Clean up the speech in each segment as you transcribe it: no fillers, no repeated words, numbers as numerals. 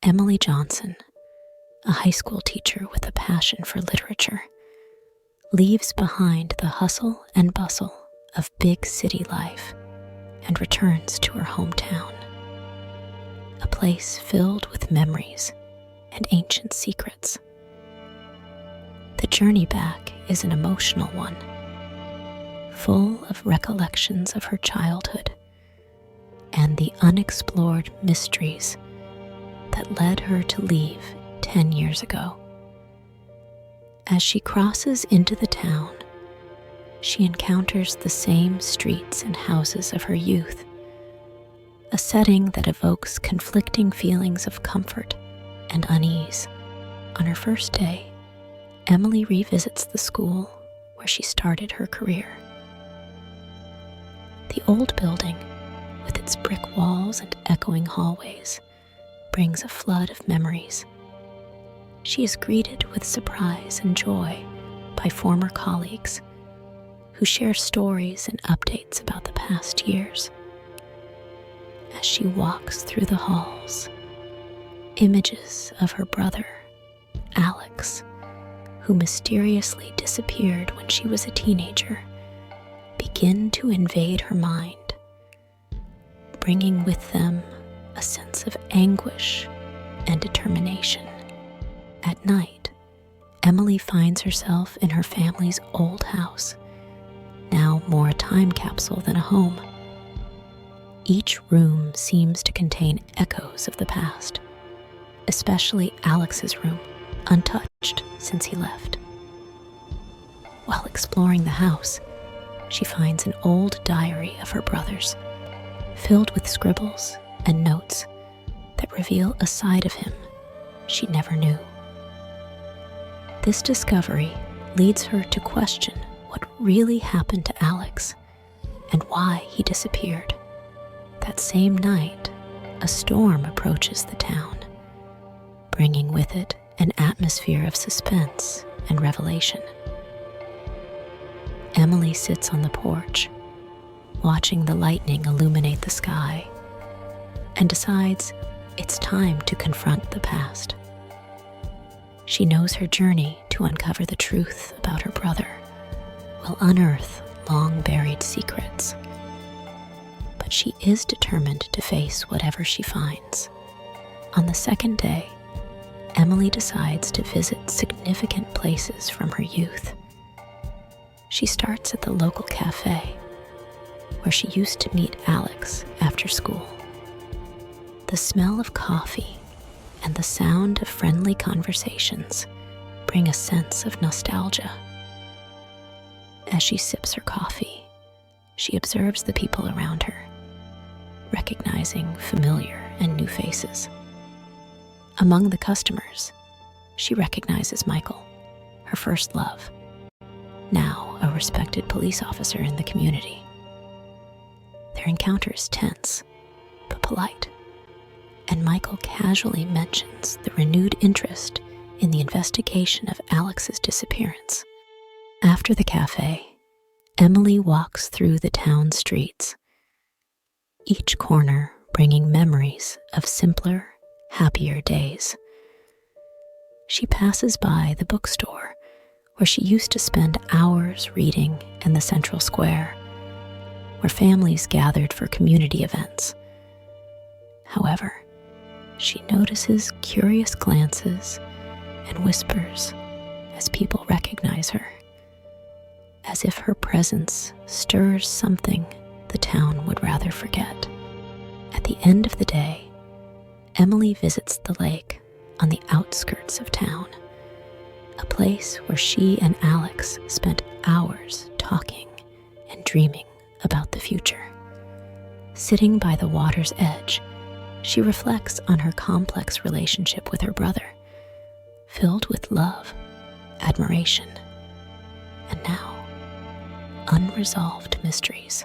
Emily Johnson, a high school teacher with a passion for literature, leaves behind the hustle and bustle of big city life and returns to her hometown, a place filled with memories and ancient secrets. The journey back is an emotional one, full of recollections of her childhood and the unexplored mysteries that led her to leave 10 years ago. As she crosses into the town, she encounters the same streets and houses of her youth, a setting that evokes conflicting feelings of comfort and unease. On her first day, Emily revisits the school where she started her career. The old building, with its brick walls and echoing hallways, brings a flood of memories. She is greeted with surprise and joy by former colleagues who share stories and updates about the past years. As she walks through the halls, images of her brother, Alex, who mysteriously disappeared when she was a teenager, begin to invade her mind, bringing with them a sense of anguish and determination. At night, Emily finds herself in her family's old house, now more a time capsule than a home. Each room seems to contain echoes of the past, especially Alex's room, untouched since he left. While exploring the house, she finds an old diary of her brother's, filled with scribbles and notes that reveal a side of him she never knew. This discovery leads her to question what really happened to Alex and why he disappeared. That same night, a storm approaches the town, bringing with it an atmosphere of suspense and revelation. Emily sits on the porch, watching the lightning illuminate the sky, and decides it's time to confront the past. She knows her journey to uncover the truth about her brother will unearth long-buried secrets. But she is determined to face whatever she finds. On the second day, Emily decides to visit significant places from her youth. She starts at the local cafe, where she used to meet Alex after school. The smell of coffee and the sound of friendly conversations bring a sense of nostalgia. As she sips her coffee, she observes the people around her, recognizing familiar and new faces. Among the customers, she recognizes Michael, her first love, now a respected police officer in the community. Their encounter is tense, but polite, and Michael casually mentions the renewed interest in the investigation of Alex's disappearance. After the cafe, Emily walks through the town streets, each corner bringing memories of simpler, happier days. She passes by the bookstore where she used to spend hours reading in the central square, where families gathered for community events. However, she notices curious glances and whispers as people recognize her, as if her presence stirs something the town would rather forget. At the end of the day, Emily visits the lake on the outskirts of town, a place where she and Alex spent hours talking and dreaming about the future. Sitting by the water's edge, she reflects on her complex relationship with her brother, filled with love, admiration, and now unresolved mysteries.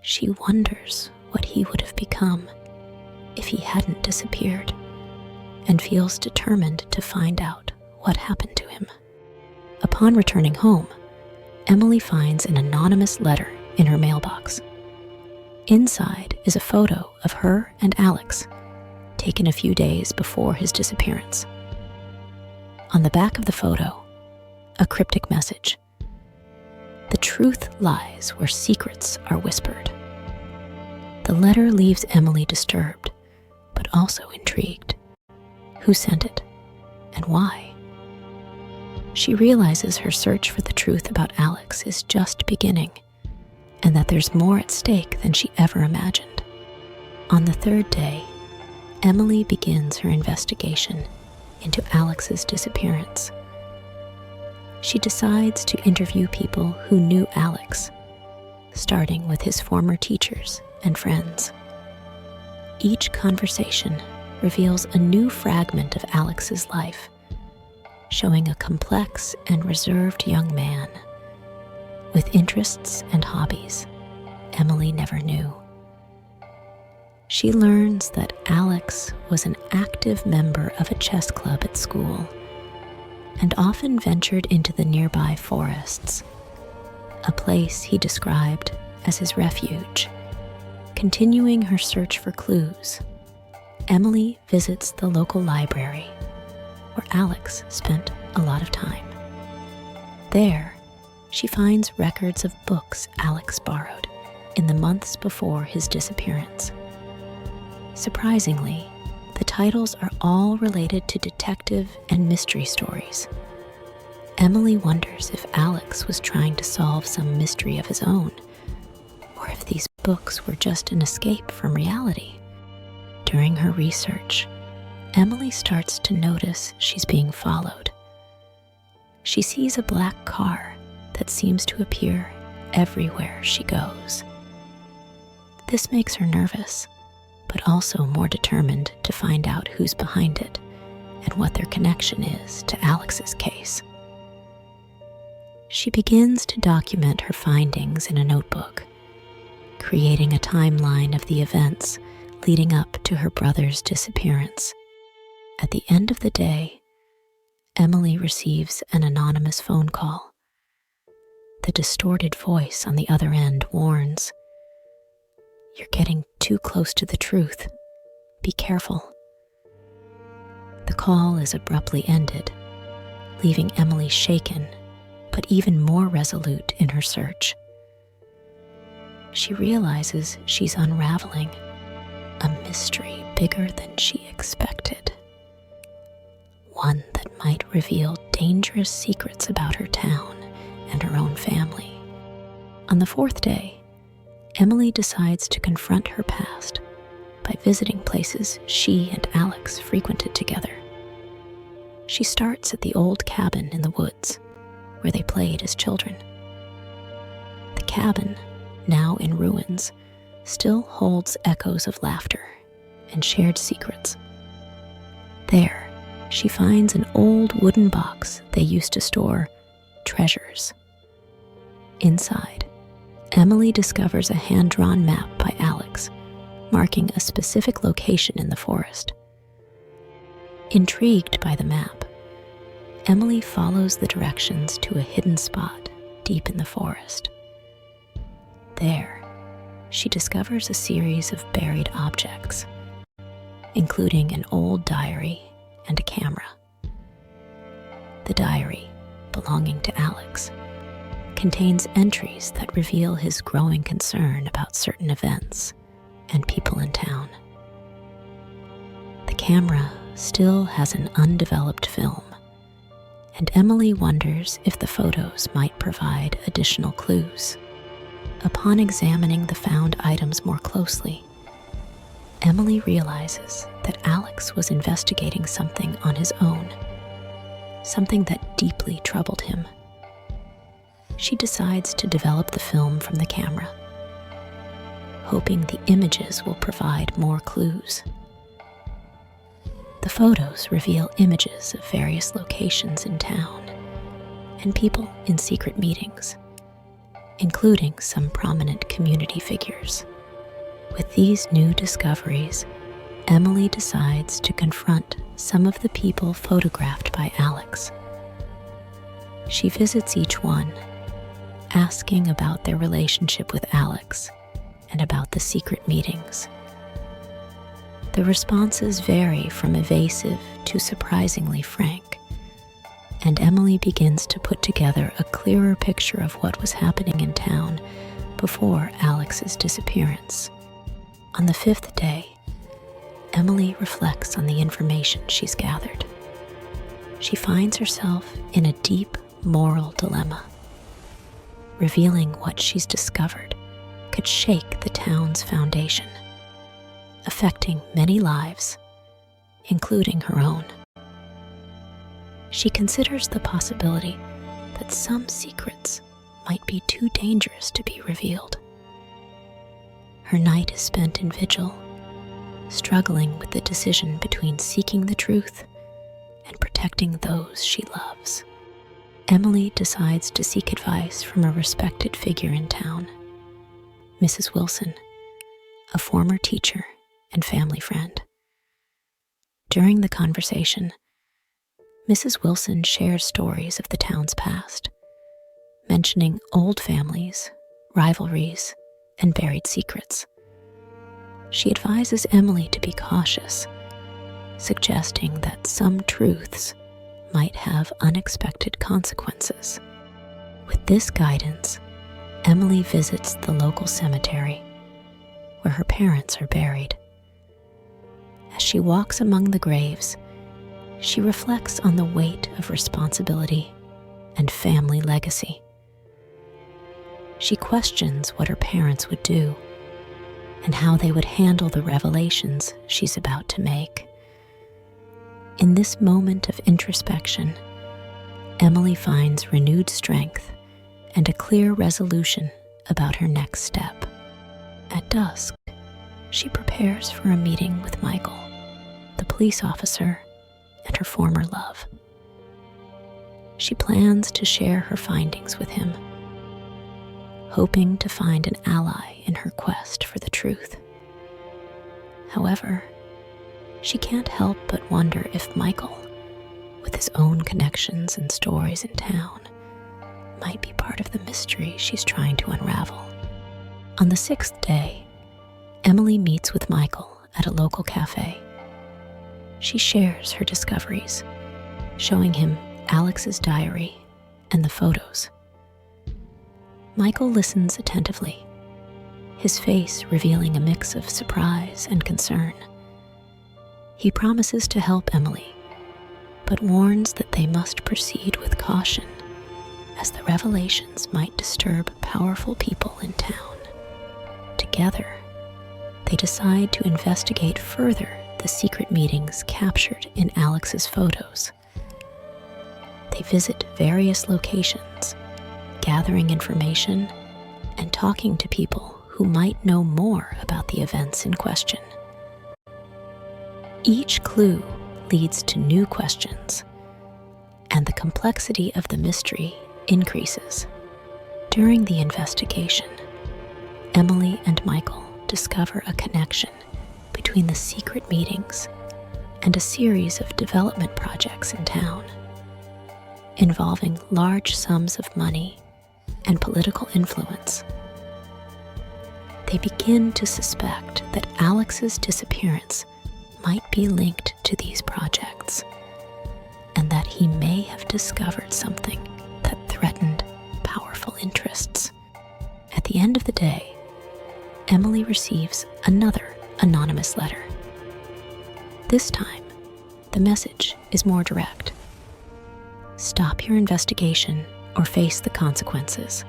She wonders what he would have become if he hadn't disappeared, and feels determined to find out what happened to him. Upon returning home, Emily finds an anonymous letter in her mailbox. Inside is a photo of her and Alex, taken a few days before his disappearance. On the back of the photo, a cryptic message: "The truth lies where secrets are whispered." The letter leaves Emily disturbed, but also intrigued. Who sent it, and why? She realizes her search for the truth about Alex is just beginning, and that there's more at stake than she ever imagined. On the third day, Emily begins her investigation into Alex's disappearance. She decides to interview people who knew Alex, starting with his former teachers and friends. Each conversation reveals a new fragment of Alex's life, showing a complex and reserved young man with interests and hobbies Emily never knew. She learns that Alex was an active member of a chess club at school and often ventured into the nearby forests, a place he described as his refuge. Continuing her search for clues, Emily visits the local library, where Alex spent a lot of time. There, she finds records of books Alex borrowed in the months before his disappearance. Surprisingly, the titles are all related to detective and mystery stories. Emily wonders if Alex was trying to solve some mystery of his own, or if these books were just an escape from reality. During her research, Emily starts to notice she's being followed. She sees a black car that seems to appear everywhere she goes. This makes her nervous, but also more determined to find out who's behind it and what their connection is to Alex's case. She begins to document her findings in a notebook, creating a timeline of the events leading up to her brother's disappearance. At the end of the day, Emily receives an anonymous phone call. The distorted voice on the other end warns, "You're getting too close to the truth. Be careful." The call is abruptly ended, leaving Emily shaken, but even more resolute in her search. She realizes she's unraveling a mystery bigger than she expected, one that might reveal dangerous secrets about her town and her own family. On the fourth day, Emily decides to confront her past by visiting places she and Alex frequented together. She starts at the old cabin in the woods where they played as children. The cabin, now in ruins, still holds echoes of laughter and shared secrets. There, she finds an old wooden box they used to store treasures. Inside, Emily discovers a hand-drawn map by Alex, marking a specific location in the forest. Intrigued by the map, Emily follows the directions to a hidden spot deep in the forest. There, she discovers a series of buried objects, including an old diary and a camera. The diary, belonging to Alex, contains entries that reveal his growing concern about certain events and people in town. The camera still has an undeveloped film, and Emily wonders if the photos might provide additional clues. Upon examining the found items more closely, Emily realizes that Alex was investigating something on his own, something that deeply troubled him. She decides to develop the film from the camera, hoping the images will provide more clues. The photos reveal images of various locations in town and people in secret meetings, including some prominent community figures. With these new discoveries, Emily decides to confront some of the people photographed by Alex. She visits each one, asking about their relationship with Alex and about the secret meetings. The responses vary from evasive to surprisingly frank, and Emily begins to put together a clearer picture of what was happening in town before Alex's disappearance. On the fifth day, Emily reflects on the information she's gathered. She finds herself in a deep moral dilemma. Revealing what she's discovered could shake the town's foundation, affecting many lives, including her own. She considers the possibility that some secrets might be too dangerous to be revealed. Her night is spent in vigil, struggling with the decision between seeking the truth and protecting those she loves. Emily decides to seek advice from a respected figure in town, Mrs. Wilson, a former teacher and family friend. During the conversation, Mrs. Wilson shares stories of the town's past, mentioning old families, rivalries, and buried secrets. She advises Emily to be cautious, suggesting that some truths might have unexpected consequences. With this guidance, Emily visits the local cemetery where her parents are buried. As she walks among the graves, she reflects on the weight of responsibility and family legacy. She questions what her parents would do and how they would handle the revelations she's about to make. In this moment of introspection, Emily finds renewed strength and a clear resolution about her next step. At dusk, she prepares for a meeting with Michael, the police officer, and her former love. She plans to share her findings with him, hoping to find an ally in her quest for the truth. However, she can't help but wonder if Michael, with his own connections and stories in town, might be part of the mystery she's trying to unravel. On the sixth day, Emily meets with Michael at a local cafe. She shares her discoveries, showing him Alex's diary and the photos. Michael listens attentively, his face revealing a mix of surprise and concern. He promises to help Emily, but warns that they must proceed with caution, as the revelations might disturb powerful people in town. Together, they decide to investigate further the secret meetings captured in Alex's photos. They visit various locations, gathering information and talking to people who might know more about the events in question. Each clue leads to new questions, and the complexity of the mystery increases. During the investigation, Emily and Michael discover a connection between the secret meetings and a series of development projects in town, involving large sums of money and political influence. They begin to suspect that Alex's disappearance might be linked to these projects, and that he may have discovered something that threatened powerful interests. At the end of the day, Emily receives another anonymous letter. This time, the message is more direct. Stop your investigation or face the consequences.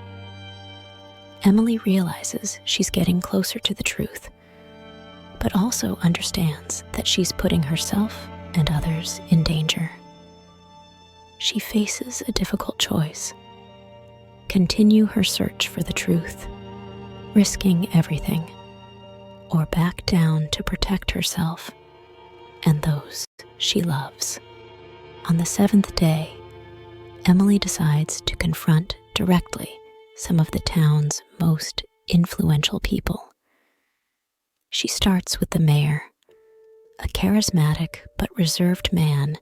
Emily realizes she's getting closer to the truth, but also understands that she's putting herself and others in danger. She faces a difficult choice: continue her search for the truth, risking everything, or back down to protect herself and those she loves. On the seventh day, Emily decides to confront directly some of the town's most influential people. She starts with the mayor, a charismatic but reserved man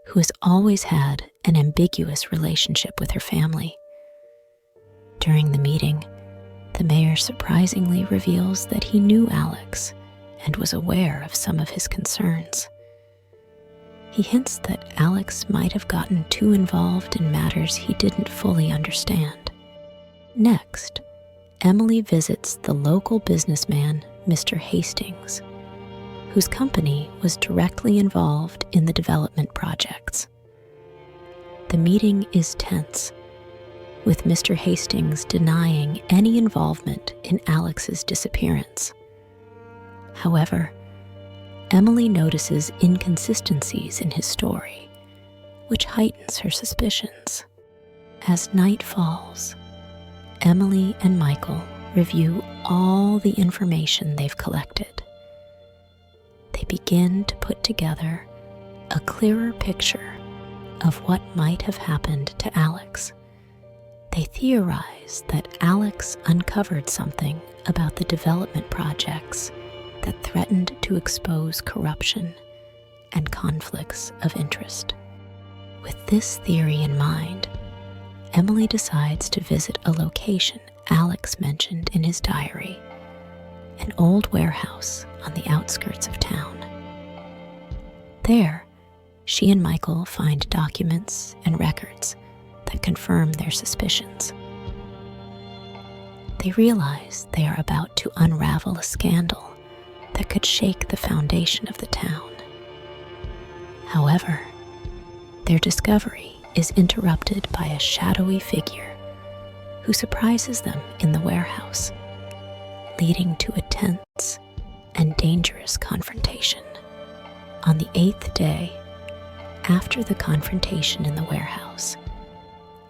who has always had an ambiguous relationship with her family. During the meeting, the mayor surprisingly reveals that he knew Alex and was aware of some of his concerns. He hints that Alex might have gotten too involved in matters he didn't fully understand. Next, Emily visits the local businessman, Mr. Hastings, whose company was directly involved in the development projects. The meeting is tense, with Mr. Hastings denying any involvement in Alex's disappearance. However, Emily notices inconsistencies in his story, which heightens her suspicions. As night falls, Emily and Michael review all the information they've collected. They begin to put together a clearer picture of what might have happened to Alex. They theorize that Alex uncovered something about the development projects that threatened to expose corruption and conflicts of interest. With this theory in mind, Emily decides to visit a location Alex mentioned in his diary, an old warehouse on the outskirts of town. There, she and Michael find documents and records that confirm their suspicions. They realize they are about to unravel a scandal that could shake the foundation of the town. However, their discovery is interrupted by a shadowy figure who surprises them in the warehouse, leading to a tense and dangerous confrontation. On the 8th day, after the confrontation in the warehouse,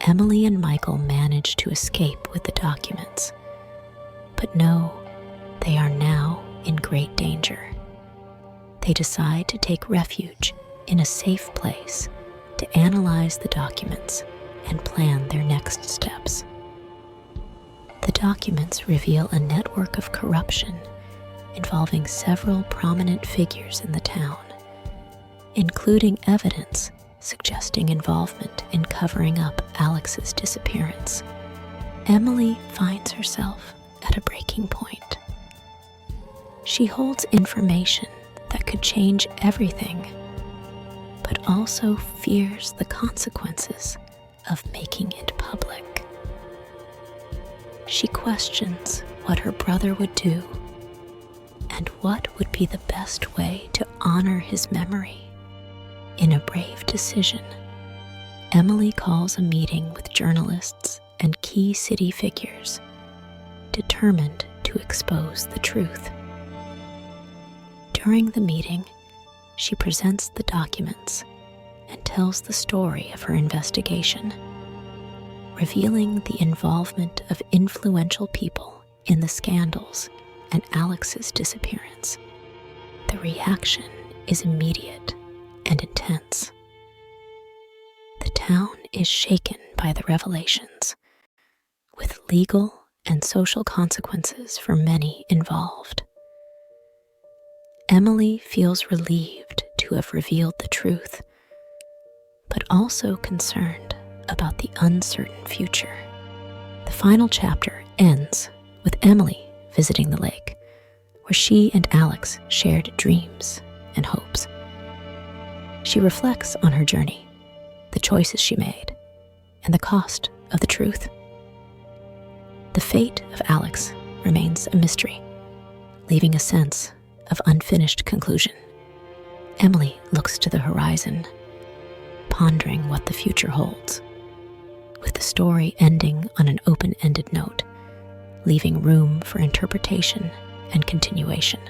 Emily and Michael manage to escape with the documents, but know they are now in great danger. They decide to take refuge in a safe place to analyze the documents and plan their next steps. The documents reveal a network of corruption involving several prominent figures in the town, including evidence suggesting involvement in covering up Alex's disappearance. Emily finds herself at a breaking point. She holds information that could change everything, but also fears the consequences of making it public. She questions what her brother would do and what would be the best way to honor his memory. In a brave decision, Emily calls a meeting with journalists and key city figures, determined to expose the truth. During the meeting, she presents the documents and tells the story of her investigation, revealing the involvement of influential people in the scandals and Alex's disappearance. The reaction is immediate and intense. The town is shaken by the revelations, with legal and social consequences for many involved. Emily feels relieved to have revealed the truth, but also concerned about the uncertain future. The final chapter ends with Emily visiting the lake, where she and Alex shared dreams and hopes. She reflects on her journey, the choices she made, and the cost of the truth. The fate of Alex remains a mystery, leaving a sense of unfinished conclusion. Emily looks to the horizon, pondering what the future holds, with the story ending on an open-ended note, leaving room for interpretation and continuation.